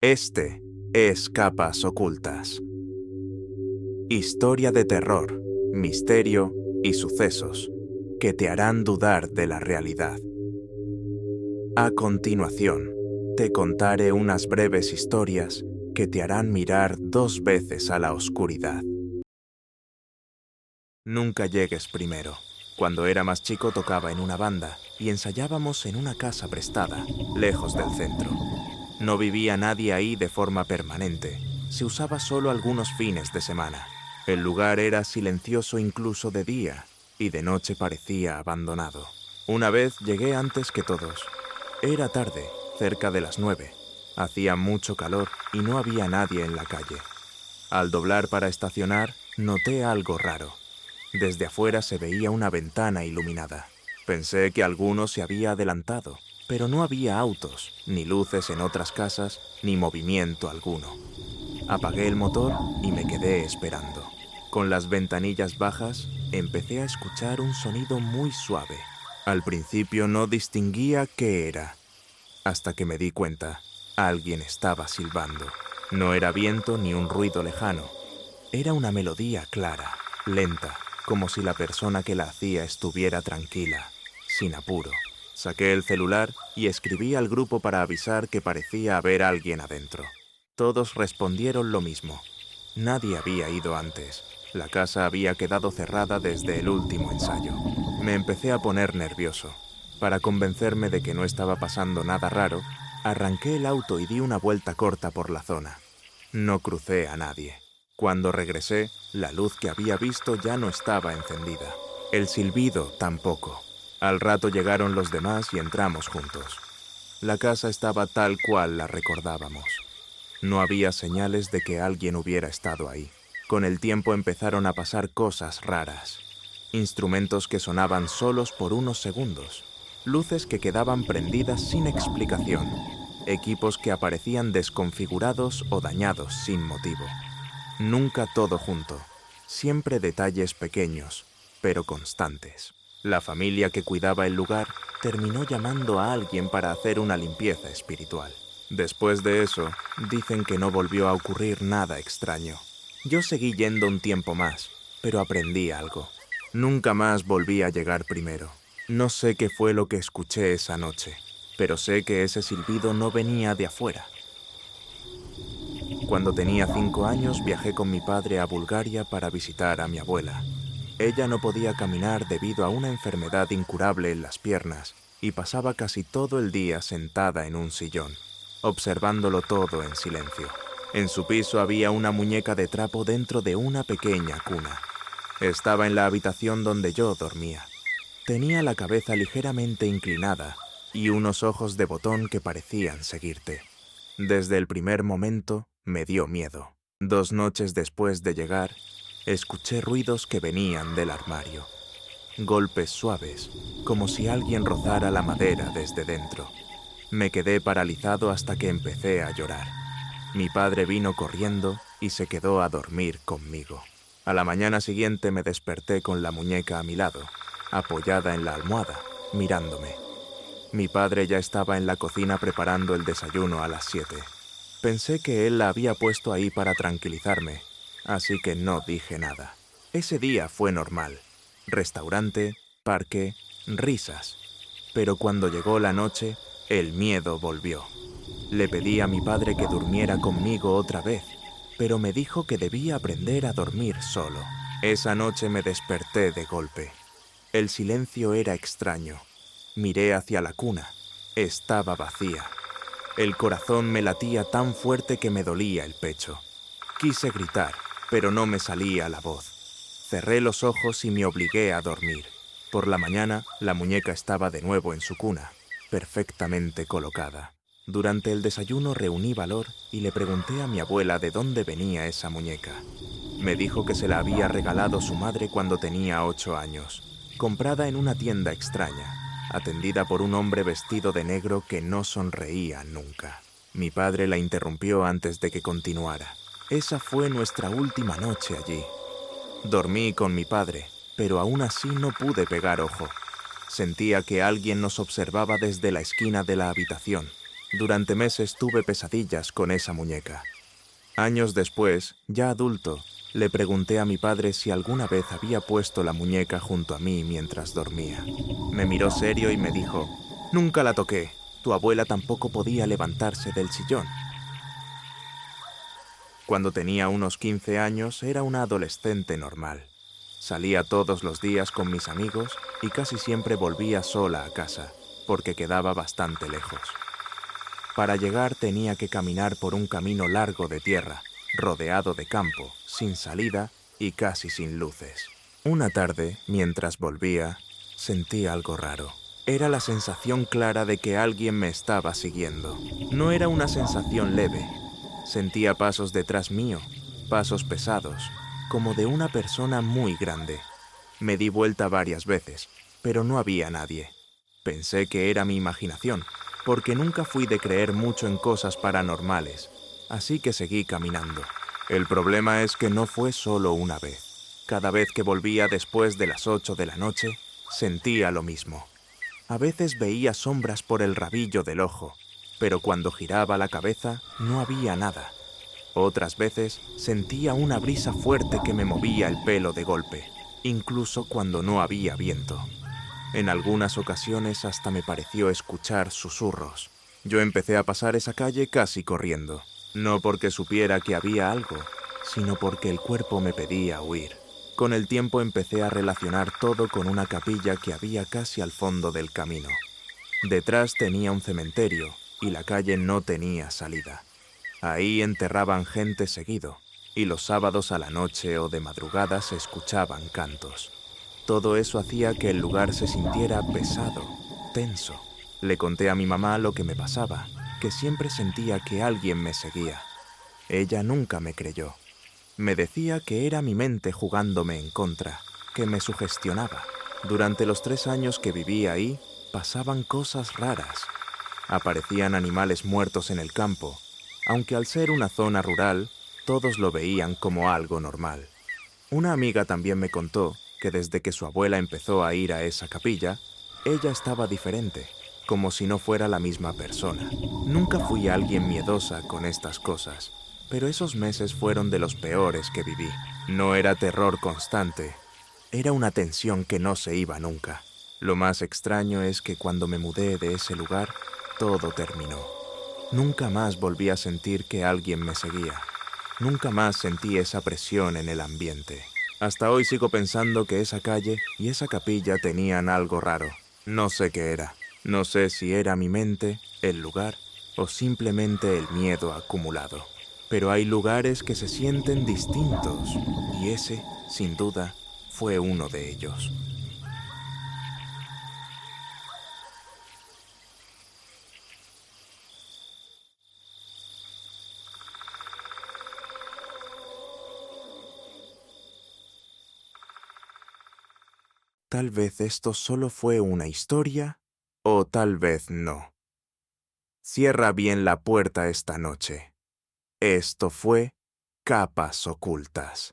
Este es Capas Ocultas. Historia de terror, misterio y sucesos que te harán dudar de la realidad. A continuación, te contaré unas breves historias que te harán mirar 2 veces a la oscuridad. Nunca llegues primero. Cuando era más chico tocaba en una banda y ensayábamos en una casa prestada, lejos del centro. No vivía nadie ahí de forma permanente, se usaba solo algunos fines de semana. El lugar era silencioso incluso de día y de noche parecía abandonado. Una vez llegué antes que todos. Era tarde, cerca de las 9. Hacía mucho calor y no había nadie en la calle. Al doblar para estacionar, noté algo raro. Desde afuera se veía una ventana iluminada. Pensé que alguno se había adelantado, pero no había autos, ni luces en otras casas, ni movimiento alguno. Apagué el motor y me quedé esperando. Con las ventanillas bajas, empecé a escuchar un sonido muy suave. Al principio no distinguía qué era, hasta que me di cuenta. Alguien estaba silbando. No era viento ni un ruido lejano. Era una melodía clara, lenta, como si la persona que la hacía estuviera tranquila, sin apuro. Saqué el celular y escribí al grupo para avisar que parecía haber alguien adentro. Todos respondieron lo mismo. Nadie había ido antes. La casa había quedado cerrada desde el último ensayo. Me empecé a poner nervioso. Para convencerme de que no estaba pasando nada raro, arranqué el auto y di una vuelta corta por la zona. No crucé a nadie. Cuando regresé, la luz que había visto ya no estaba encendida. El silbido tampoco. Al rato llegaron los demás y entramos juntos. La casa estaba tal cual la recordábamos. No había señales de que alguien hubiera estado ahí. Con el tiempo empezaron a pasar cosas raras. Instrumentos que sonaban solos por unos segundos. Luces que quedaban prendidas sin explicación. Equipos que aparecían desconfigurados o dañados sin motivo. Nunca todo junto. Siempre detalles pequeños, pero constantes. La familia que cuidaba el lugar terminó llamando a alguien para hacer una limpieza espiritual. Después de eso, dicen que no volvió a ocurrir nada extraño. Yo seguí yendo un tiempo más, pero aprendí algo. Nunca más volví a llegar primero. No sé qué fue lo que escuché esa noche, pero sé que ese silbido no venía de afuera. Cuando tenía 5 años viajé con mi padre a Bulgaria para visitar a mi abuela. Ella no podía caminar debido a una enfermedad incurable en las piernas y pasaba casi todo el día sentada en un sillón, observándolo todo en silencio. En su piso había una muñeca de trapo dentro de una pequeña cuna. Estaba en la habitación donde yo dormía. Tenía la cabeza ligeramente inclinada y unos ojos de botón que parecían seguirte. Desde el primer momento me dio miedo. 2 noches después de llegar, escuché ruidos que venían del armario. Golpes suaves, como si alguien rozara la madera desde dentro. Me quedé paralizado hasta que empecé a llorar. Mi padre vino corriendo y se quedó a dormir conmigo. A la mañana siguiente me desperté con la muñeca a mi lado, apoyada en la almohada, mirándome. Mi padre ya estaba en la cocina preparando el desayuno a las 7. Pensé que él la había puesto ahí para tranquilizarme, así que no dije nada. Ese día fue normal. Restaurante, parque, risas. Pero cuando llegó la noche, el miedo volvió. Le pedí a mi padre que durmiera conmigo otra vez, pero me dijo que debía aprender a dormir solo. Esa noche me desperté de golpe. El silencio era extraño. Miré hacia la cuna. Estaba vacía. El corazón me latía tan fuerte que me dolía el pecho. Quise gritar, pero no me salía la voz. Cerré los ojos y me obligué a dormir. Por la mañana, la muñeca estaba de nuevo en su cuna, perfectamente colocada. Durante el desayuno reuní valor y le pregunté a mi abuela de dónde venía esa muñeca. Me dijo que se la había regalado su madre cuando tenía 8 años, comprada en una tienda extraña, atendida por un hombre vestido de negro que no sonreía nunca. Mi padre la interrumpió antes de que continuara. Esa fue nuestra última noche allí. Dormí con mi padre, pero aún así no pude pegar ojo. Sentía que alguien nos observaba desde la esquina de la habitación. Durante meses tuve pesadillas con esa muñeca. Años después, ya adulto, le pregunté a mi padre si alguna vez había puesto la muñeca junto a mí mientras dormía. Me miró serio y me dijo: «Nunca la toqué. Tu abuela tampoco podía levantarse del sillón». Cuando tenía unos 15 años era una adolescente normal. Salía todos los días con mis amigos y casi siempre volvía sola a casa, porque quedaba bastante lejos. Para llegar tenía que caminar por un camino largo de tierra, rodeado de campo, sin salida y casi sin luces. Una tarde, mientras volvía, sentí algo raro. Era la sensación clara de que alguien me estaba siguiendo. No era una sensación leve. Sentía pasos detrás mío, pasos pesados, como de una persona muy grande. Me di vuelta varias veces, pero no había nadie. Pensé que era mi imaginación, porque nunca fui de creer mucho en cosas paranormales, así que seguí caminando. El problema es que no fue solo una vez. Cada vez que volvía después de las 8 de la noche, sentía lo mismo. A veces veía sombras por el rabillo del ojo, pero cuando giraba la cabeza no había nada. Otras veces sentía una brisa fuerte que me movía el pelo de golpe, incluso cuando no había viento. En algunas ocasiones hasta me pareció escuchar susurros. Yo empecé a pasar esa calle casi corriendo, no porque supiera que había algo, sino porque el cuerpo me pedía huir. Con el tiempo empecé a relacionar todo con una capilla que había casi al fondo del camino. Detrás tenía un cementerio y la calle no tenía salida. Ahí enterraban gente seguido, y los sábados a la noche o de madrugada se escuchaban cantos. Todo eso hacía que el lugar se sintiera pesado, tenso. Le conté a mi mamá lo que me pasaba, que siempre sentía que alguien me seguía. Ella nunca me creyó. Me decía que era mi mente jugándome en contra, que me sugestionaba. Durante los 3 años que viví ahí, pasaban cosas raras. Aparecían animales muertos en el campo, aunque al ser una zona rural, todos lo veían como algo normal. Una amiga también me contó que desde que su abuela empezó a ir a esa capilla, ella estaba diferente, como si no fuera la misma persona. Nunca fui alguien miedosa con estas cosas, pero esos meses fueron de los peores que viví. No era terror constante, era una tensión que no se iba nunca. Lo más extraño es que cuando me mudé de ese lugar, todo terminó. Nunca más volví a sentir que alguien me seguía. Nunca más sentí esa presión en el ambiente. Hasta hoy sigo pensando que esa calle y esa capilla tenían algo raro. No sé qué era. No sé si era mi mente, el lugar, o simplemente el miedo acumulado. Pero hay lugares que se sienten distintos, y ese, sin duda, fue uno de ellos. Tal vez esto solo fue una historia, o tal vez no. Cierra bien la puerta esta noche. Esto fue Capas Ocultas.